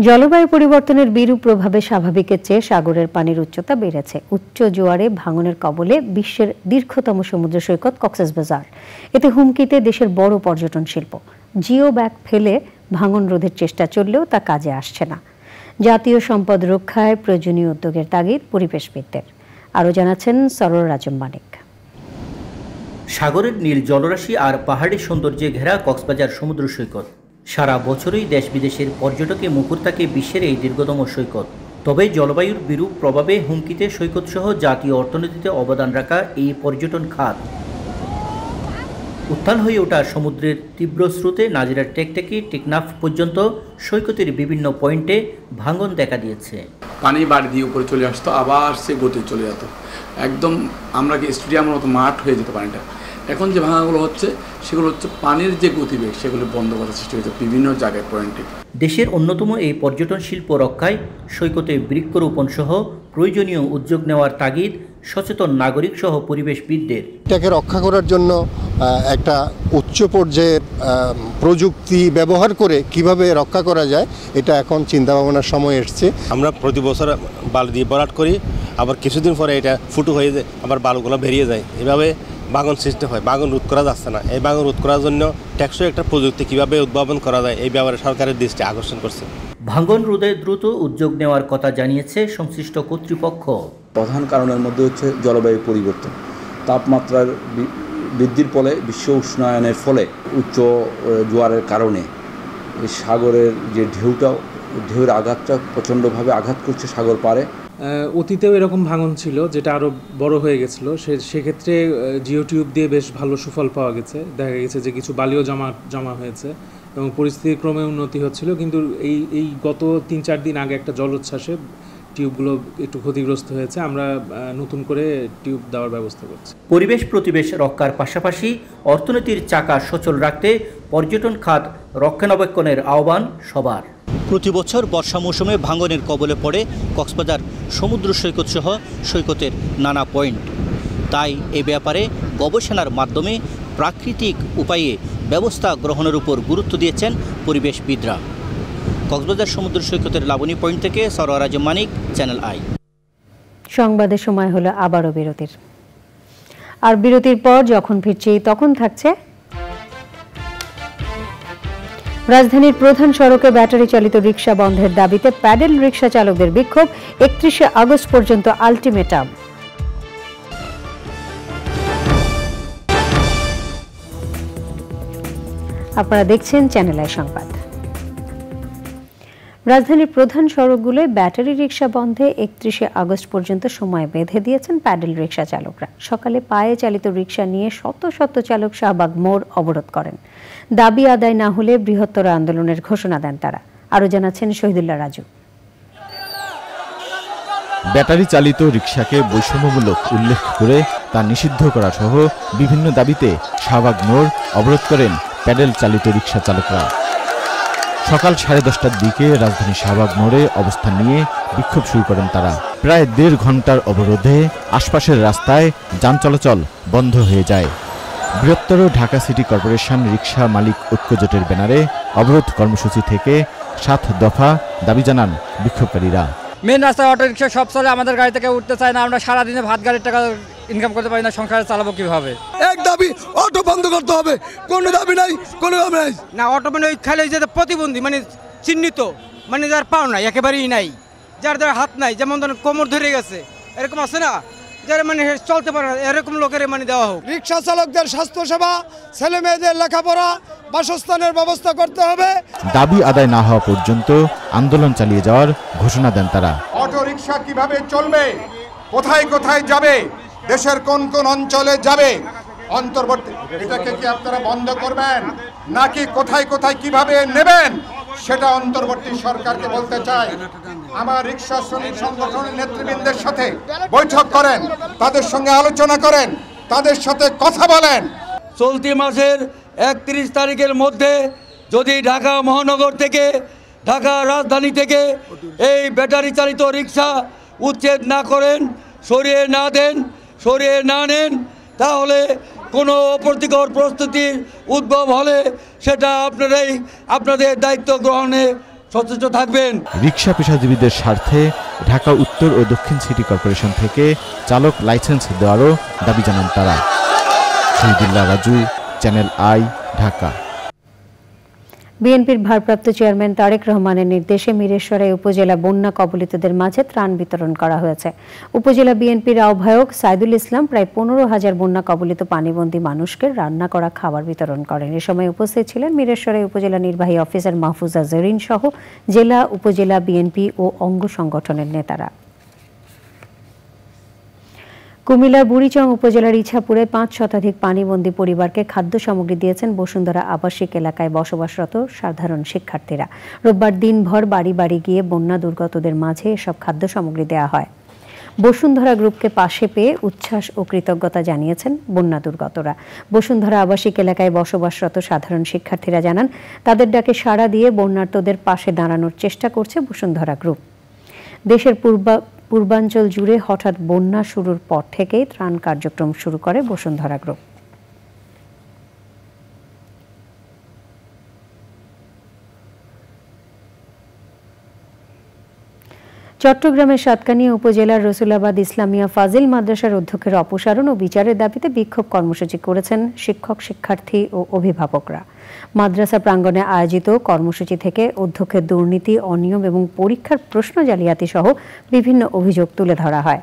জলবায়ু পরিবর্তনের বিরূপ প্রভাবে স্বাভাবিকের চেয়ে সাগরের পানির উচ্চতা বেড়েছে। উচ্চ জোয়ারে ভাঙনের কবলে বিশ্বের দীর্ঘতম সমুদ্র সৈকত কক্সবাজার। এতে হুমকিতে দেশের বড় পর্যটন শিল্প। জিও ব্যাগ ফেলে ভাঙন রোধের চেষ্টা চললেও তা কাজে আসছে না। জাতীয় সম্পদ রক্ষায় প্রয়োজনীয় উদ্যোগের তাগিদ পরিবেশবিদদের। আরও জানাচ্ছেন সরোর রাজম মানিক। সাগরের নীল জলরাশি আর পাহাড়ি সৌন্দর্যে ঘেরা কক্সবাজার সমুদ্র সৈকত। সারা বছরই দেশ বিদেশের পর্যটকে মুখর থাকে বিশ্বের এই দীর্ঘতম সৈকত। তবে জলবায়ুর বিরূপ প্রভাবে হুমকিতে সৈকতসহ জাতীয় অর্থনীতিতে অবদান রাখা এই পর্যটন খাত। উত্তাল হয়ে ওঠা সমুদ্রের তীব্র স্রোতে নাজিরার টেকটেকি টেকনাফ পর্যন্ত সৈকতের বিভিন্ন পয়েন্টে ভাঙন দেখা দিয়েছে। পানি বাড়ি দিয়ে উপরে চলে আসতো, আবার সে গতি চলে যেত, একদম আমরা কি স্টেডিয়ামের মতো মাঠ হয়ে যেত পানিটা। এখন যে ভাঙাগুলো হচ্ছে সেগুলো হচ্ছে পানির যে গতিবেগ, সেগুলো বন্ধ করার সৃষ্টি হয়েছে বিভিন্ন জায়গায় পয়েন্টে। দেশের অন্যতম এই পর্যটন শিল্প রক্ষায় সৈকতে বৃক্ষরোপণ সহ প্রয়োজনীয় উদ্যোগ নেওয়ার তাগিদ সচেতন নাগরিক সহ পরিবেশবিদদের। এটাকে রক্ষা করার জন্য একটা উচ্চ পর্যায়ের প্রযুক্তি ব্যবহার করে কিভাবে রক্ষা করা যায়, এটা এখন চিন্তা ভাবনার সময় এসছে। আমরা প্রতি বছর বালু দিয়ে ভরাট করি, আবার কিছুদিন পরে এটা ফুটো হয়ে যায়, আবার বালুগুলো বেরিয়ে যায়। এভাবে বাগান সৃষ্টি হয়, বাগান রোধ করা যাচ্ছে না। এই বাগান রোধ করার জন্য টেকসই একটা প্রযুক্তি কীভাবে উদ্ভাবন করা যায় এই ব্যাপারে সরকারের দৃষ্টি আকর্ষণ করছে। ভাঙন রোধে দ্রুত উদ্যোগ নেওয়ার কথা জানিয়েছে সংশ্লিষ্ট কর্তৃপক্ষ। প্রধান কারণের মধ্যে হচ্ছে জলবায়ু পরিবর্তন, তাপমাত্রার বৃদ্ধির ফলে বিশ্ব উষ্ণায়নের ফলে উচ্চ জোয়ারের কারণে এই সাগরের যে ঢেউয়ের আঘাতটা প্রচণ্ডভাবে আঘাত করছে সাগর পাড়ে। অতীতেও এরকম ভাঙন ছিল যেটা আরও বড় হয়ে গেছিলো, সেক্ষেত্রে জিও টিউব দিয়ে বেশ ভালো সুফল পাওয়া গেছে। দেখা গেছে যে কিছু বালিও জমা হয়েছে এবং পরিস্থিতির ক্রমে উন্নতি হচ্ছিল, কিন্তু এই গত ৩-৪ দিন আগে একটা জলোচ্ছ্বাসে টিউবগুলো একটু ক্ষতিগ্রস্ত হয়েছে। আমরা নতুন করে টিউব দেওয়ার ব্যবস্থা করছি। পরিবেশ প্রতিবেশ রক্ষার পাশাপাশি অর্থনীতির চাকা সচল রাখতে পর্যটন খাত রক্ষণাবেক্ষণের আহ্বান সবার। প্রতি বছর বর্ষা মৌসুমে ভাঙনের কবলে পড়ে কক্সবাজার সমুদ্র সৈকত সহ সৈকতের নানা পয়েন্ট। তাই এ ব্যাপারে গবেষণার মাধ্যমে প্রাকৃতিক উপায়ে ব্যবস্থা গ্রহণের উপর গুরুত্ব দিয়েছেন পরিবেশবিদরা। কক্সবাজার সমুদ্র সৈকতের লাবণী পয়েন্ট থেকে সরোয়ার আজম মানিক, চ্যানেল আই। সংবাদের সময় হলো আবারও বিরতির। আর বিরতির পর যখন ফিরছি তখন থাকছে রাজধানীর প্রধান সড়কে ব্যাটারি চালিত রিকশা বন্ধের দাবিতে প্যাডেল রিকশা চালকদের বিক্ষোভ, 31শে আগস্ট পর্যন্ত আলটিমেটাম। আপনারা দেখছেন চ্যানেল আই সংবাদ। রাজধানীর প্রধান সড়কগুলোয় ব্যাটারি রিকশা বন্ধে 31শে আগস্ট পর্যন্ত সময় বেঁধে দিয়েছেন প্যাডেল রিকশা চালকরা। সকালে পায়ে চালিত রিকশা নিয়ে শত শত চালক শাহবাগ মোড় অবরোধ করেন। দাবি আদায় না হলে বৃহত্তর আন্দোলনের ঘোষণা দেন তারা। আরও জানাচ্ছেন শহীদুল্লাহ রাজু। ব্যাটারি চালিত রিকশাকে বৈষম্যমূলক উল্লেখ করে তা নিষিদ্ধ করা সহ বিভিন্ন দাবিতে শাহবাগ মোড় অবরোধ করেন প্যাডেল চালিত রিকশা চালকরা। সকাল 10:30টার দিকে রাজধানী শাহবাগ মোড়ে অবস্থান নিয়ে বিক্ষোভ শুরু করেন তারা। প্রায় 1.5 ঘন্টার অবরোধে আশপাশের রাস্তায় যান চলাচল বন্ধ হয়ে যায়। বৃহত্তর ঢাকা সিটি কর্পোরেশন রিকশা মালিক ঐক্যজোটের ব্যানারে অবরোধ কর্মসূচি থেকে 7 দফা দাবি জানান বিক্ষোভকারীরা। মেন রাস্তায় অটো রিক্সা সব চলে, আমাদের গাড়ি থেকে উঠতে চায় না। আমরা সারাদিনে ভাত গাড়ির টাকা ইনকাম করতে পারি না, সংসার চালাবো কিভাবে? এক দাবি অটো বন্ধ করতে হবে, কোনো দাবি নাই, কোনো দাবি নাই না। অটো মানে ওই খালি যে প্রতিবন্ধী মানে চিহ্নিত, মানে যার পাও নাই, একেবারেই নাই, যার হাত নাই, যেমন ধরেন কোমর ধরে গেছে, এরকম আছে না, যারা মানে চলতে পারে না, এরকম লোকের মানে দেওয়া হোক। রিক্সা চালকদের স্বাস্থ্যসেবা, ছেলে মেয়েদের লেখাপড়া, বাসস্থানের ব্যবস্থা করতে হবে। দাবি আদায় না হওয়া পর্যন্ত আন্দোলন চালিয়ে যাওয়ার ঘোষণা দেন তারা। অটো রিক্সা কিভাবে চলবে, কোথায় কোথায় যাবে, দেশের কোন কোন অঞ্চলে যাবে, অন্তর্বর্তী এটাকে কি আপনারা বন্ধ করবেন নাকি কোথায় কোথায় কিভাবে নেবেন, সেটা অন্তর্বর্তী সরকারকে বলতে চাই। আমার রিক্সা শ্রমিক সংগঠনের নেতৃবৃন্দের সাথে বৈঠক করেন, তাদের সঙ্গে আলোচনা করেন, তাদের সাথে কথা বলেন। চলতি মাসের 31 তারিখের মধ্যে যদি ঢাকা মহানগর থেকে, ঢাকা রাজধানী থেকে এই ব্যাটারি চালিত রিক্সা উচ্ছেদ না করেন, সরিয়ে না দেন, সরিয়ে না নেন, তাহলে কোনো অপ্রীতিকর পরিস্থিতির উদ্ভব হলে সেটা আপনাদের দায়িত্ব গ্রহণে সচেষ্ট থাকবেন। রিক্সা পেশাজীবীদের স্বার্থে ঢাকা উত্তর ও দক্ষিণ সিটি কর্পোরেশন থেকে চালক লাইসেন্স দেওয়ারও দাবি জানান তারা। Shahidullah Raju, channel i, Dhaka. বিএনপির ভারপ্রাপ্ত চেয়ারম্যান তারেক রহমানের নির্দেশে মিরেশ্বরাই উপজেলা বন্যা কবলিতদের মাঝে ত্রাণ বিতরণ করা হয়েছে। উপজেলা বিএনপির আহ্বায়ক সাইদুল ইসলাম প্রায় 15,000 বন্যা কবলিত পানিবন্দী মানুষকে রান্না করা খাবার বিতরণ করেন। এ সময় উপস্থিত ছিলেন মিরেশ্বরাই উপজেলা নির্বাহী অফিসার মাহফুজা জরিন সহ জেলা উপজেলা বিএনপি ও অঙ্গ সংগঠনের নেতারা। কুমিল্লার বুড়িচং উপজেলার ইছাপুরে 5 শতাধিক পানিবন্দী পরিবারকে খাদ্য সামগ্রী দিয়েছেন বসুন্ধরা আবাসিক এলাকায় বসবাসরত সাধারণ শিক্ষার্থীরা। রোববার দিনভর বাড়ি বাড়ি গিয়ে বন্যা দুর্গতদের মাঝে এসব খাদ্য সামগ্রী দেওয়া হয়। বসুন্ধরা গ্রুপকে পাশে পেয়ে উচ্ছ্বাস ও কৃতজ্ঞতা জানিয়েছেন বন্যা দুর্গতরা। বসুন্ধরা আবাসিক এলাকায় বসবাসরত সাধারণ শিক্ষার্থীরা জানান, তাদের ডাকে সাড়া দিয়ে বন্যার্তদের পাশে দাঁড়ানোর চেষ্টা করছে বসুন্ধরা গ্রুপ। দেশের পূর্বাঞ্চল জুড়ে হঠাৎ বন্যা শুরুর পর থেকেই ত্রাণ কার্যক্রম শুরু করে বসুন্ধরা গ্রুপ। চট্টগ্রামের সাতকানিয়া উপজেলার রসুলাবাদ ইসলামিয়া ফাজিল মাদ্রাসার অধ্যক্ষের অপসারণ ও বিচারের দাবিতে বিক্ষোভ কর্মসূচি করেছেন শিক্ষক, শিক্ষার্থী ও অভিভাবকরা। মাদ্রাসা প্রাঙ্গণে আয়োজিত কর্মসূচি থেকে অধ্যক্ষের দুর্নীতি, অনিয়ম এবং পরীক্ষার প্রশ্ন জালিয়াতি সহ বিভিন্ন অভিযোগ তুলে ধরা হয়।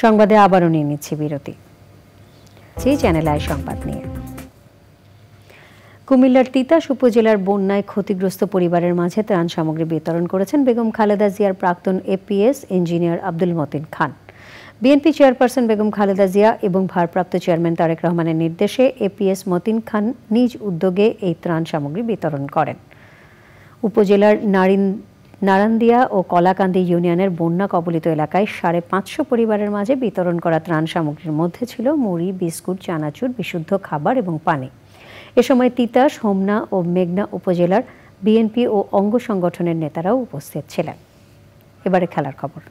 সংবাদে আবারও নিয়ে নিচ্ছি বিরতি। চ্যানেল আই সংবাদ নিয়ে। কুমিল্লার তিতাস উপজেলার বন্যায় ক্ষতিগ্রস্ত পরিবারের মাঝে ত্রাণ সামগ্রী বিতরণ করেছেন বেগম খালেদা জিয়ার প্রাক্তন এপিএস ইঞ্জিনিয়ার আব্দুল মতিন খান। বিএনপি চেয়ারপারসন বেগম খালেদা জিয়া এবং ভারপ্রাপ্ত চেয়ারম্যান তারেক রহমানের নির্দেশে এপিএস মতিন খান নিজ উদ্যোগে এই ত্রাণ সামগ্রী বিতরণ করেন। উপজেলার নারান্দিয়া ও কলাকান্দি ইউনিয়নের বন্যা কবলিত এলাকায় 550 পরিবারের মাঝে বিতরণ করা ত্রাণ সামগ্রীর মধ্যে ছিল মুড়ি, বিস্কুট, চানাচুর, বিশুদ্ধ খাবার এবং পানি। এ সময় তিতাস, হোমনা ও মেঘনা উপজেলার বিএনপি ও অঙ্গ সংগঠনের নেতারাও উপস্থিত ছিলেন। এবারে খেলার খবর।